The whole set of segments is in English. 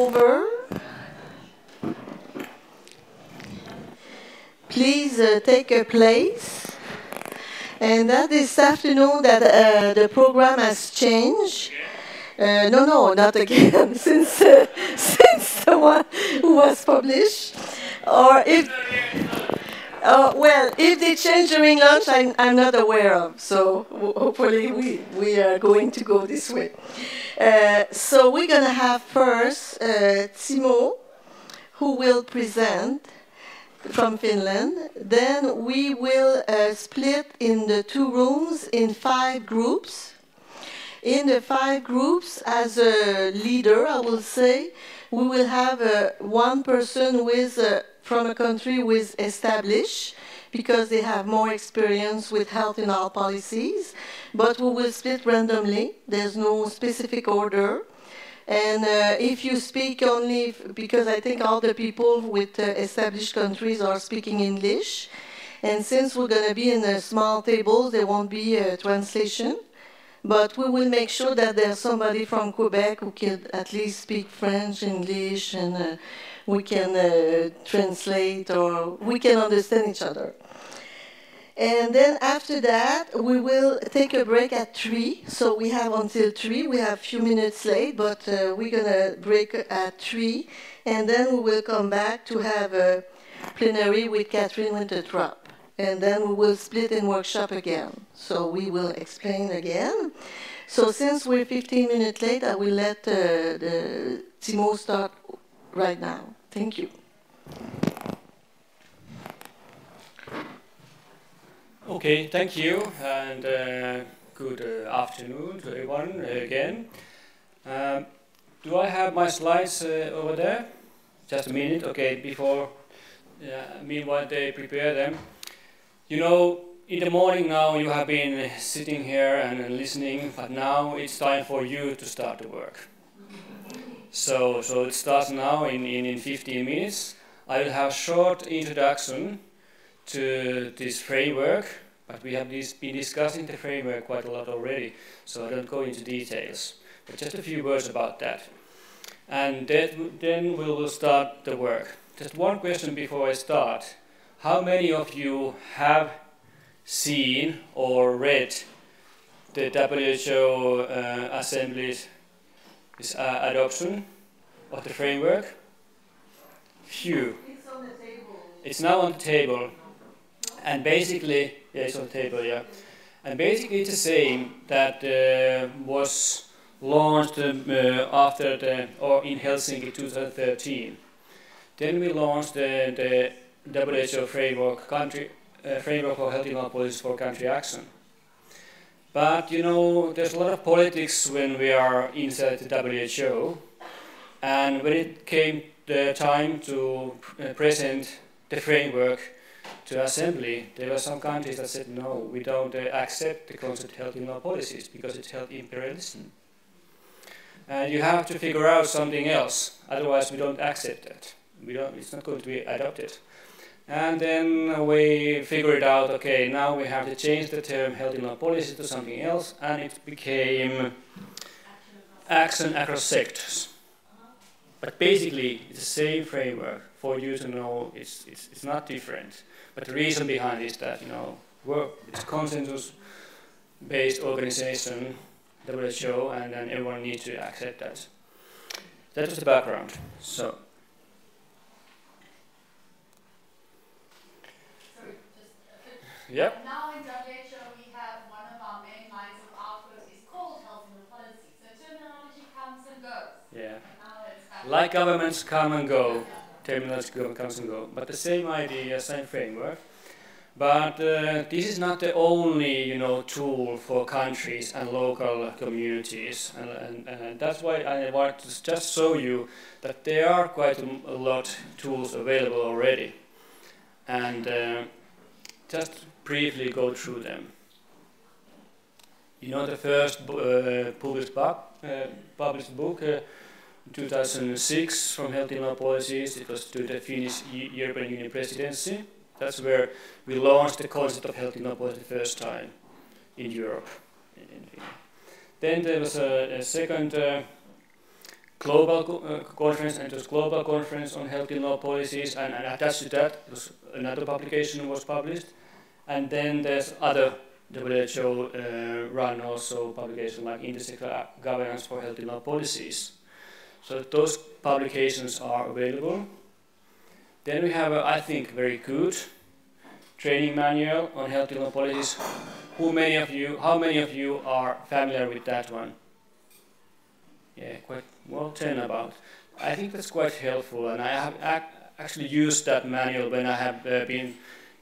Over. Please take a place. And that this afternoon that the program has changed. No, not again, since the one who was published. Or if, well, if they change during lunch, I'm not aware of. So hopefully we are going to go this way. So we're going to have first Timo, who will present from Finland. Then we will split in the 2 rooms in 5 groups. In the 5 groups, as a leader, I will say, we will have one person who is from a country who is established, because they have more experience with health in all policies, but we will split randomly. There's no specific order. And if you speak only, because I think all the people with established countries are speaking English, and since we're going to be in a small table, there won't be a translation. But we will make sure that there's somebody from Quebec who can at least speak French, English, and we can translate, or we can understand each other. And then after that, we will take a break at 3. So we have until 3. We have a few minutes late, but we're going to break at 3. And then we will come back to have a plenary with Catherine Wintertrup. And then we will split in workshop again. So we will explain again. So since we're 15 minutes late, I will let Timo start right now. Thank you. Okay, thank you, and good afternoon to everyone again. Do I have my slides over there? Just a minute, okay, before, meanwhile they prepare them. You know, in the morning now you have been sitting here and listening, but now it's time for you to start the work. So it starts now in 15 minutes. I will have a short introduction to this framework, but we have been discussing the framework quite a lot already, so I don't go into details, but just a few words about that. And then we will start the work. Just one question before I start. How many of you have seen or read the WHO Assembly's adoption of the framework? Few. It's on the table. It's now on the table. And basically, yeah, it's on the table, yeah. And basically it's the same that was launched after or in Helsinki 2013. Then we launched the WHO framework for health and policies for country action. But you know, there's a lot of politics when we are inside the WHO, and when it came the time to present the framework to Assembly, there were some countries that said no, we don't accept the concept of health in our policies because it's health imperialism. And you have to figure out something else, otherwise we don't accept that. It's not going to be adopted. And then we figured out, okay, now we have to change the term health in our policy to something else, and it became action across sectors. But basically, it's the same framework for you to know it's not different. But the reason behind it is that, you know, it's a consensus-based organization, WHO, and then everyone needs to accept that. That was the background. So. Yep. Now in WHO we have one of our main lines of output is called health and policy. So terminology comes and goes. Yeah. Like governments come and go, terminology comes and go. But the same idea, same framework. But this is not the only, you know, tool for countries and local communities, and that's why I want to just show you that there are quite a lot of tools available already, and just briefly go through them. You know, the first published book, 2006, from Health in Our Policies, it was to the Finnish European Union presidency. That's where we launched the concept of health in our policy the first time in Europe. Then there was a second global conference, and it was global conference on health and law policies, and attached to that, it was another publication was published, and then there's other WHO run also publications like intersectoral governance for health and law policies. So those publications are available. Then we have, I think, very good training manual on health and law policies. How many of you are familiar with that one? Yeah, quite well, 10 about. I think that's quite helpful, and I have actually used that manual when I have been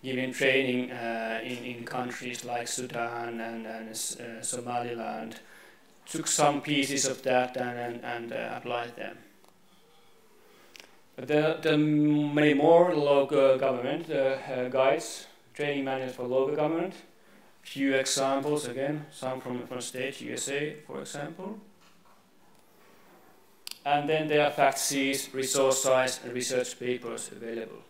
giving training in countries like Sudan and Somaliland. Took some pieces of that and applied them. But there are many more local government guides, training manuals for local government. Few examples again, some from state, USA, for example. And then there are fact sheets, resource sites, and research papers available.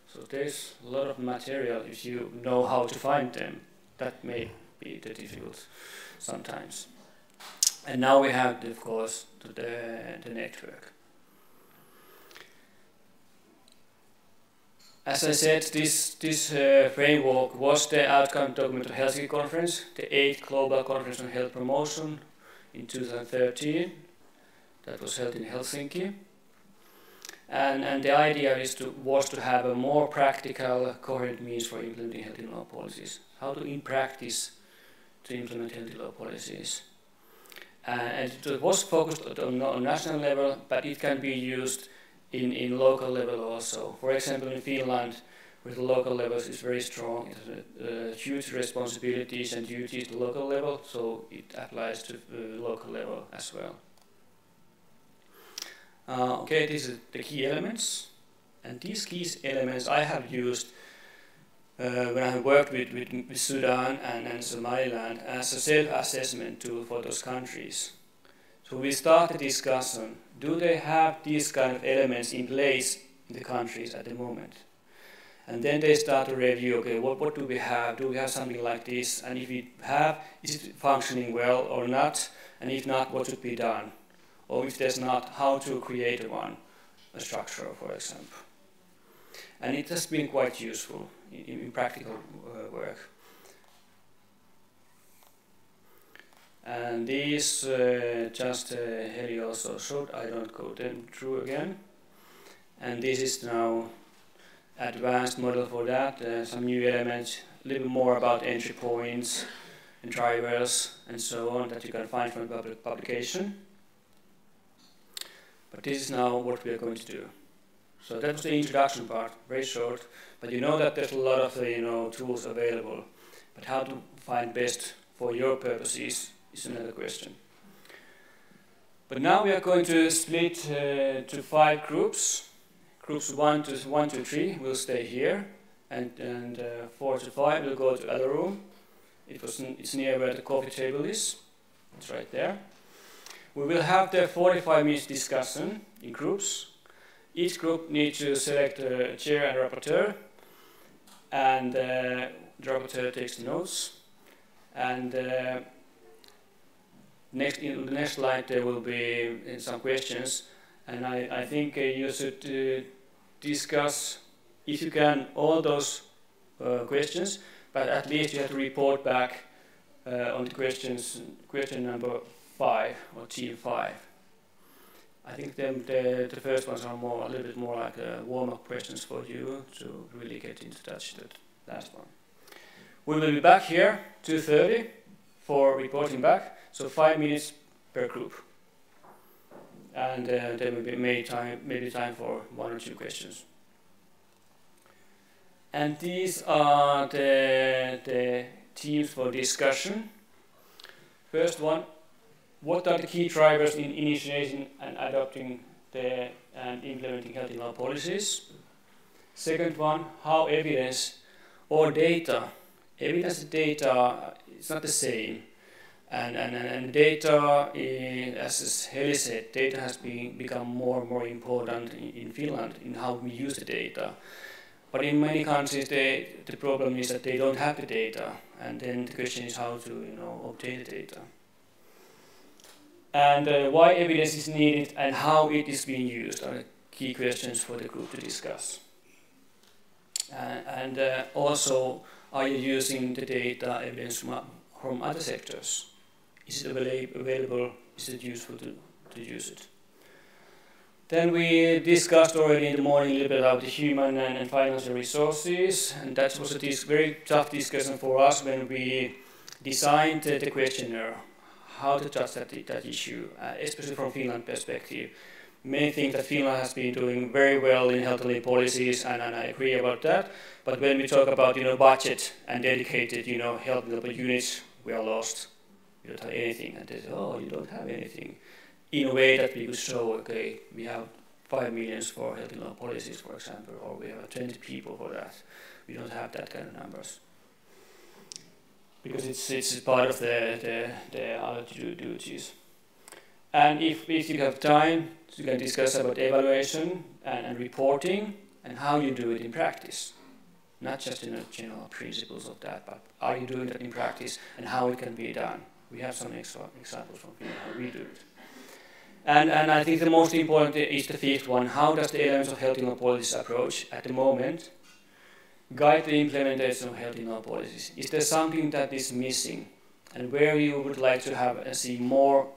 So there's a lot of material if you know how to find them. That may be difficult sometimes. And now we have, of course, the network. As I said, this framework was the outcome document of the Helsinki Conference, the 8th Global Conference on Health Promotion in 2013. That was held in Helsinki. And the idea was to have a more practical, coherent means for implementing health and law policies. How to, in practice, to implement health and law policies. And it was focused on national level, but it can be used in local level also. For example, in Finland, where the local levels is very strong, it has huge responsibilities and duties to local level, so it applies to local level as well. Okay, these are the key elements, and these key elements I have used when I have worked with Sudan and Somaliland as a self-assessment tool for those countries. So we start the discussion, do they have these kind of elements in place in the countries at the moment? And then they start to review, okay, what do we have? Do we have something like this? And if we have, is it functioning well or not? And if not, what should be done? Or if there's not, how to create one, a structure, for example. And it has been quite useful in practical work. And these Heli also showed, I don't go them through again. And this is now advanced model for that, some new elements, a little more about entry points and drivers and so on that you can find from the publication. But this is now what we are going to do. So that was the introduction part, very short, but you know that there's a lot of tools available, but how to find best for your purposes is another question. But now we are going to split to 5 groups. Groups 1 to 3 will stay here, and 4 to 5 will go to other room. It's near where the coffee table is. It's right there. We will have the 45 minutes discussion in groups. Each group needs to select a chair and rapporteur, and the rapporteur takes the notes. And in the next slide there will be some questions, and I think you should discuss, if you can, all those questions, but at least you have to report back on the question number 5 or team 5. I think the first ones are a little bit more like warm-up questions for you to really get into touch with the last one. We will be back here 2:30 for reporting back, so 5 minutes per group. And there will be maybe time for 1 or 2 questions. And these are the teams for discussion. First one, what are the key drivers in initiating and adopting and implementing health and law policies? Second one, how evidence or data, evidence and data, it's not the same. And data, as Heli said, data has become more and more important in Finland in how we use the data. But in many countries, the problem is that they don't have the data, and then the question is how to obtain the data. and why evidence is needed and how it is being used are the key questions for the group to discuss. And also, are you using the data evidence from other sectors? Is it available? Is it useful to use it? Then we discussed already in the morning a little bit about the human and financial resources, and that was a very tough discussion for us when we designed the questionnaire, how to judge that issue, especially from Finland perspective. Many think that Finland has been doing very well in health and living policies, and I agree about that. But when we talk about budget and dedicated health and living units, we are lost. We don't have anything, and they say, oh, you don't have anything. In a way that we could show, okay, we have 5 million for health and living policies, for example, or we have 20 people for that. We don't have that kind of numbers. Because it's part of the other duties. And if you have time, you can discuss about evaluation and reporting and how you do it in practice. Not just general principles of that, but are you doing that in practice and how it can be done. We have some examples from how we do it. And I think the most important is the fifth one. How does the elements of health and policies approach at the moment guide the implementation of health and policies? Is there something that is missing? And where you would like to see more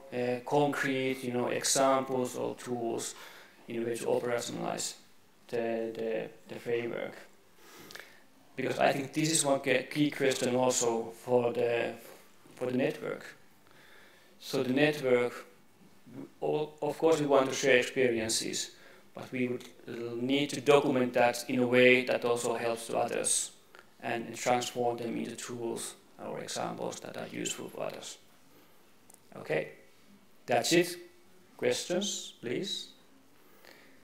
concrete, examples or tools in which to operationalize the framework. Because I think this is one key question also for the network. So the network, of course, we want to share experiences, but we would need to document that in a way that also helps to others and transform them into tools or examples that are useful for others. Okay, that's it. Questions, please?